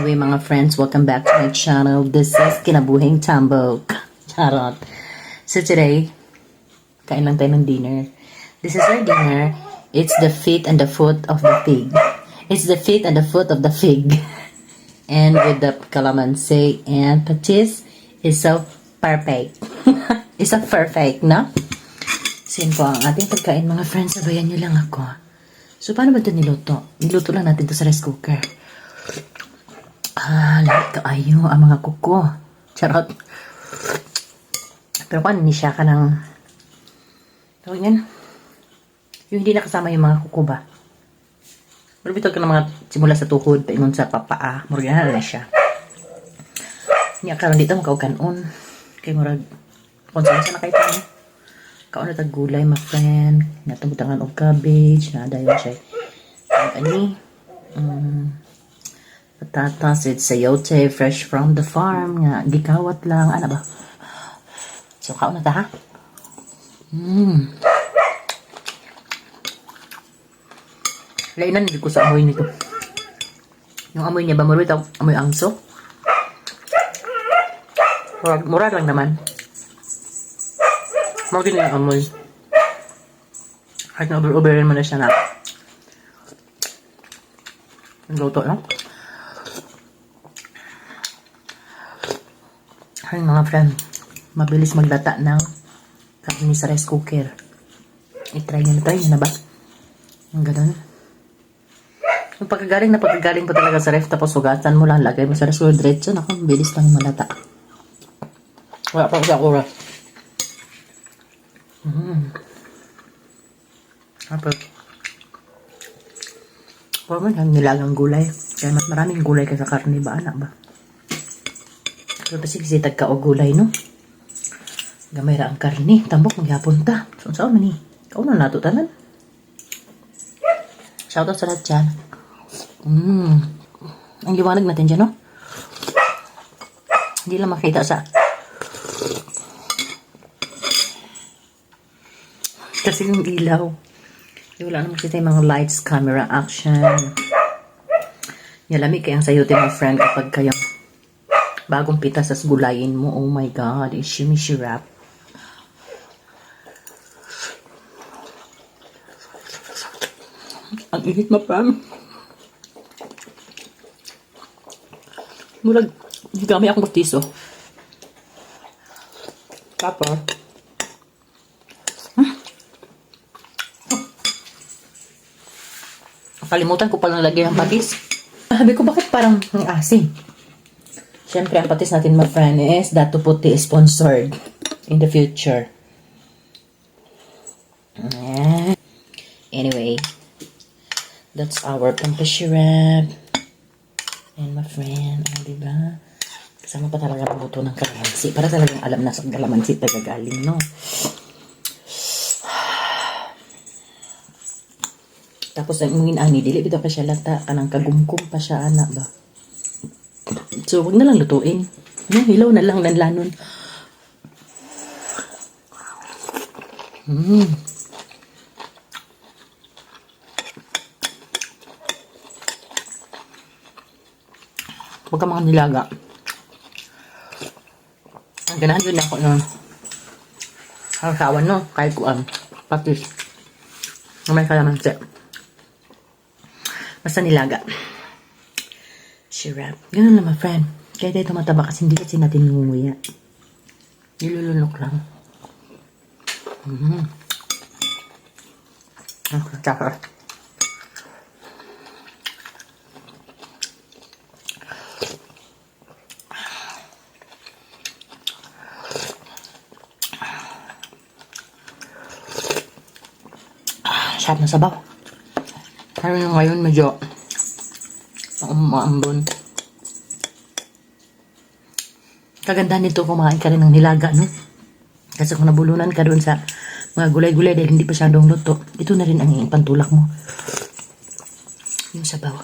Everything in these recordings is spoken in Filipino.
Anyway, mga friends, welcome back to my channel. This is Kinabuhing Tambok. Charot. So today, kain lang tayo ng dinner. This is our dinner. It's the feet and the foot of the pig. It's the feet and the foot of the fig. And with the calamansi and patis is so perfect. It's so perfect, no? So yun po ang ating pagkain, mga friends. Sabayan nyo lang ako. So paano ba ito niluto? Niluto lang natin ito sa rice cooker. Lahat kaayo ang mga kuko. Charot. Pero paano ni siya ka ng tawag yan? Yung hindi nakasama yung mga kuko ba? Pero bitog ka ng mga simula sa tuhod, paingon sa papaa. Murag na siya. Niya karon dito makauganon. Kay murag konsensa na kayo tayo. Kaon na tag-gulay, my friend. Natumutangan og cabbage. Naadayon siya. Ani? Patatas, it's sayote, fresh from the farm. Nga, gikawat lang. Ano ba? So, kaon na ta, ha? Lainan, hindi ko sa amoy nito. Yung amoy niya ba, maroon ito, amoy angso? Mura lang naman. Mura din yung amoy. Kahit na over-overin mo na siya na. Ang luto, no? Ay, mga friend, mabilis maglata ng karne sa rice cooker. I-try nyo na tayo, yun na ba? Ang ganun. Yung pagkagaling pa talaga sa ref, tapos sugatan mo lang, lagay mo sa rice cooker diretso, naku, mabilis lang malata. Wala pa ko sa oras. Kapag parang yung nilagang gulay. Kaya mas maraming gulay ka sa karne ba, anak ba? Pero kasi tagka o gulay, no? Gamay ra ang karne. Tambok maghapon ta. Saan man ni? Kauno na ito tanan. Shoutout sa lahat dyan. Ang liwanag natin dyan, no? Hindi lang makita sa... Kasi yung ilaw. Wala naman kasi tayong mga lights, camera, action. Yalamig kayang sayo din, my friend, kapag kayong bagong pitas sa gulayin mo. Oh my God, it's shimmy wrap. Ang init, ma fam. Mulag, gamay akong bastiso. Tapos, kalimutan ko palang lagay ang patis. Sabi ko, bakit parang ang asin? Siyempre, ang patis natin, my friend, is Dato Puti sponsored in the future. Anyway, that's our pampashi wrap. And my friend, diba? Kasama pa talaga ang buto ng kalamansi. Para talagang alam na sa kalamansi tagagaling, no? Tapos, ang mungin ani, dili bitaw pa siya lata. Kanang kagumkum pa siya, anak ba? So, huwag na lang lutuin. Hilaw na lang ng lanon. Huwag ka mga nilaga. Ang ganahan yun ako ng harsawan, no? Kahit kuan. Patis. May kalamansi. Basta nilaga. Wrap. Ganun lang, my friend. Kaya tayo tumataba kasi hindi kasi natin nunguya. Nilulunok lang. Tsaka. Sarap na sabaw. Pero yung ngayon medyo maambon. Kagandahan nito kumain ka rin ng nilaga, no? Kasi kung nabulunan ka doon sa mga gulay-gulay dahil hindi pa siyadong luto, ito na rin ang pantulak mo. Yung sabaw.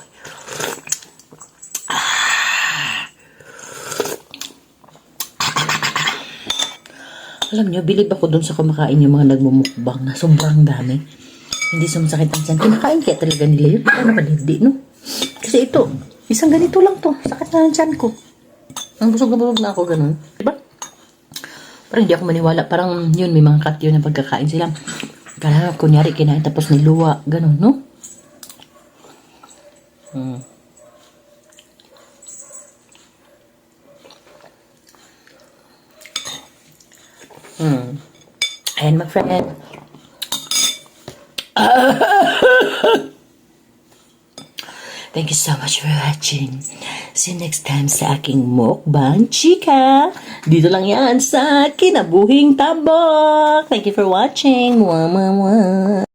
Alam nyo, bilib ako doon sa kumakain yung mga nagmumukbang na sobrang dami. Hindi sumasakit ang tiyan. Kinakain kaya talaga nila yun. Ano naman hindi, no? Kasi ito, Isang ganito lang to. Sakit na ng tiyan ko. Ang busog na ako, ganun. Diba? Parang hindi ako maniwala. Parang yun, may mga cut yun na pagkakain sila. Kaya kunyari, kinain tapos niluwa. Ganun, no? Ayan, mag-friend. Thank you so much for watching. See you next time sa aking mukbang chika. Dito lang yan sa Kinabuhing Tambok. Thank you for watching. Mwah, mwah, mwah.